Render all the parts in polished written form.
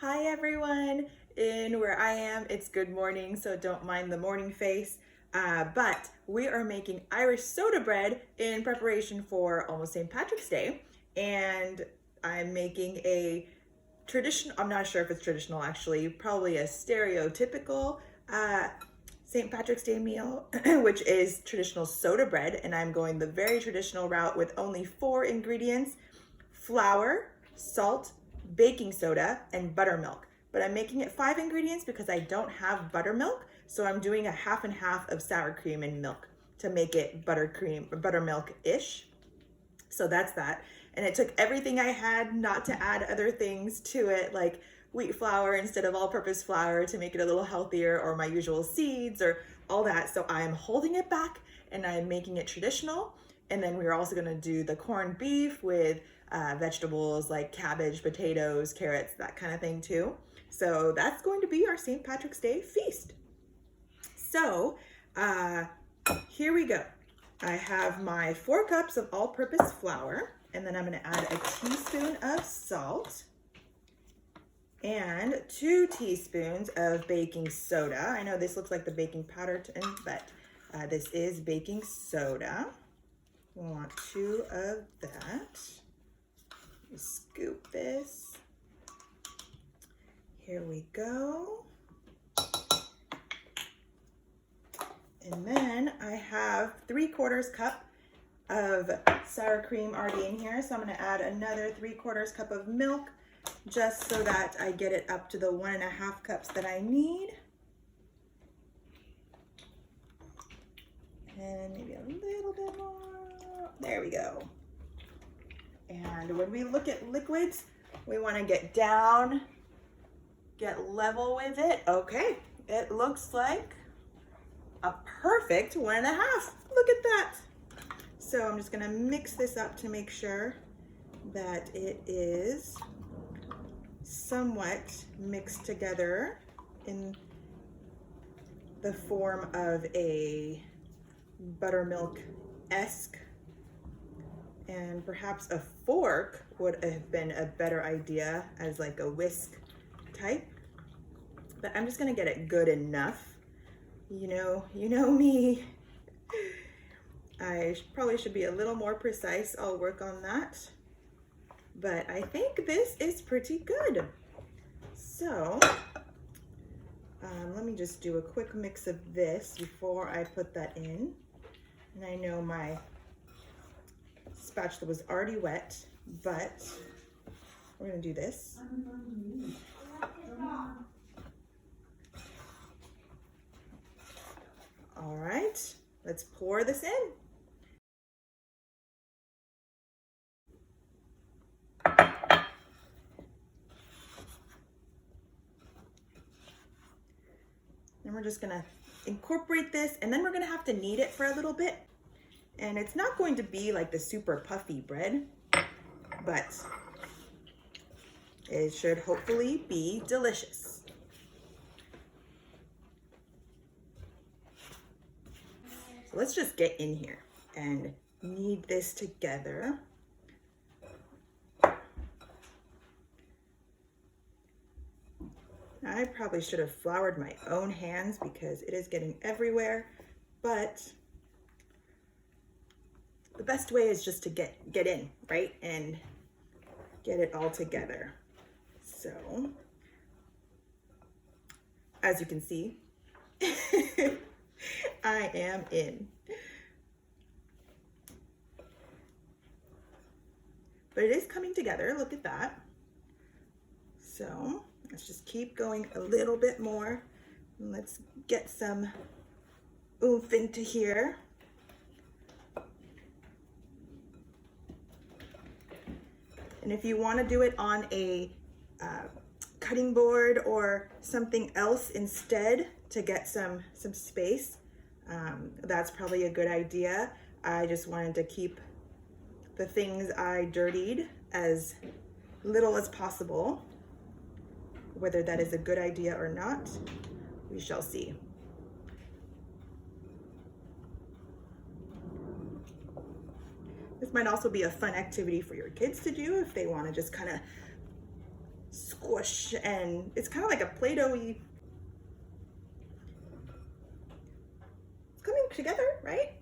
Hi everyone. In where I am, it's good morning, so don't mind the morning face. But we are making Irish soda bread in preparation for almost St. Patrick's Day. And I'm making a traditional, I'm not sure if it's traditional actually, probably a stereotypical St. Patrick's Day meal, which is traditional soda bread. And I'm going the very traditional route with only 4 ingredients: flour, salt, baking soda, and buttermilk. But I'm making it 5 ingredients because I don't have buttermilk. So I'm doing a half and half of sour cream and milk to make it buttermilk-ish. So that's that. And it took everything I had not to add other things to it, like wheat flour instead of all-purpose flour to make it a little healthier, or my usual seeds or all that. So I'm holding it back and I'm making it traditional. And then we're also gonna do the corned beef with vegetables like cabbage, potatoes, carrots, that kind of thing too. So that's going to be our St. Patrick's Day feast. So here we go. I have my 4 cups of all-purpose flour, and then I'm going to add a teaspoon of salt and 2 teaspoons of baking soda. I know this looks like the baking powder, but this is baking soda. We want 2 of that. Scoop this. Here we go. And then I have 3/4 cup of sour cream already in here. So I'm gonna add another 3/4 cup of milk just so that I get it up to the 1.5 cups that I need. And maybe a little bit more. There we go. And when we look at liquids, we wanna get down, get level with it. Okay, it looks like a perfect 1.5. Look at that. So I'm just gonna mix this up to make sure that it is somewhat mixed together in the form of a buttermilk-esque, and perhaps a fork would have been a better idea as like a whisk type. But I'm just gonna get it good enough. You know me. I probably should be a little more precise. I'll work on that. But I think this is pretty good. So let me just do a quick mix of this before I put that in. And I know my spatula was already wet, but we're gonna do this. All right, let's pour this in. And we're just gonna incorporate this, and then we're gonna have to knead it for a little bit. And it's not going to be like the super puffy bread, but it should hopefully be delicious. So let's just get in here and knead this together. I probably should have floured my own hands because it is getting everywhere, but the best way is just to get in, right? And get it all together. So, as you can see, I am in. But it is coming together, look at that. So, let's just keep going a little bit more. And let's get some oomph into here. And if you want to do it on a cutting board or something else instead to get some space, that's probably a good idea. I just wanted to keep the things I dirtied as little as possible. Whether that is a good idea or not, we shall see. This might also be a fun activity for your kids to do if they want to just kind of squish, and it's kind of like a Play-Doh-y. It's coming together, right?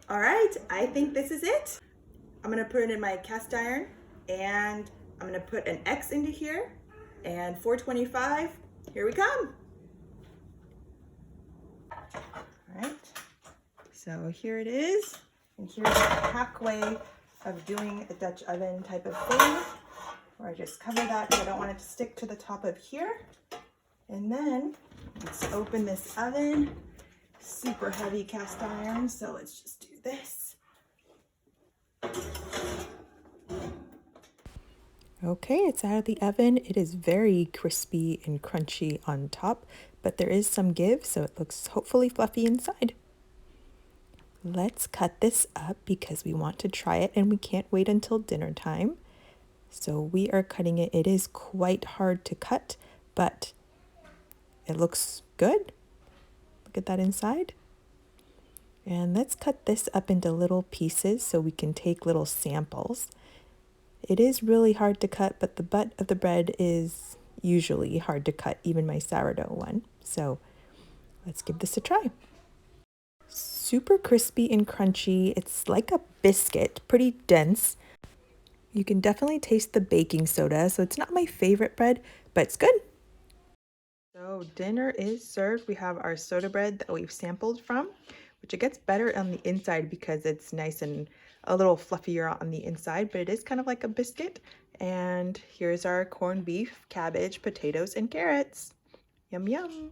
All right, I think this is it. I'm gonna put it in my cast iron, and I'm gonna put an X into here, and 425, here we come. All right, so here it is, and here's the hack way of doing a Dutch oven type of thing, where I just cover that because I don't want it to stick to the top of here. And then let's open this oven. Super heavy cast iron, so let's just do this. Okay, it's out of the oven. It is very crispy and crunchy on top, but there is some give, so it looks hopefully fluffy inside. Let's cut this up because we want to try it and we can't wait until dinner time. So we are cutting it. It is quite hard to cut, but it looks good. Look at that inside. And let's cut this up into little pieces so we can take little samples. It is really hard to cut, but the butt of the bread is usually hard to cut, even my sourdough one. So let's give this a try. Super crispy and crunchy. It's like a biscuit, pretty dense. You can definitely taste the baking soda, so it's not my favorite bread, but it's good. So dinner is served. We have our soda bread that we've sampled from, which it gets better on the inside because it's nice and a little fluffier on the inside, but it is kind of like a biscuit. And here's our corned beef, cabbage, potatoes, and carrots. Yum, yum.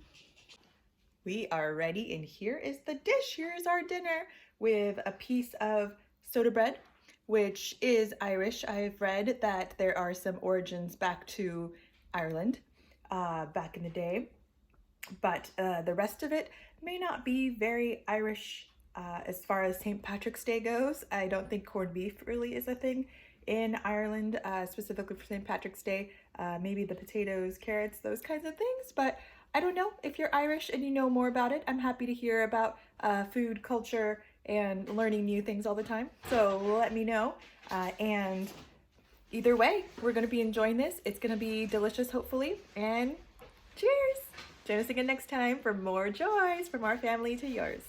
We are ready, and here is the dish. Here's our dinner with a piece of soda bread, which is Irish. I've read that there are some origins back to Ireland back in the day, but the rest of it may not be very Irish as far as St. Patrick's Day goes. I don't think corned beef really is a thing in Ireland, specifically for St. Patrick's Day. Maybe the potatoes, carrots, those kinds of things, but I don't know. If you're Irish and you know more about it, I'm happy to hear about food culture and learning new things all the time. So let me know. And either way, we're going to be enjoying this. It's going to be delicious, hopefully. And cheers! Join us again next time for more joys from our family to yours.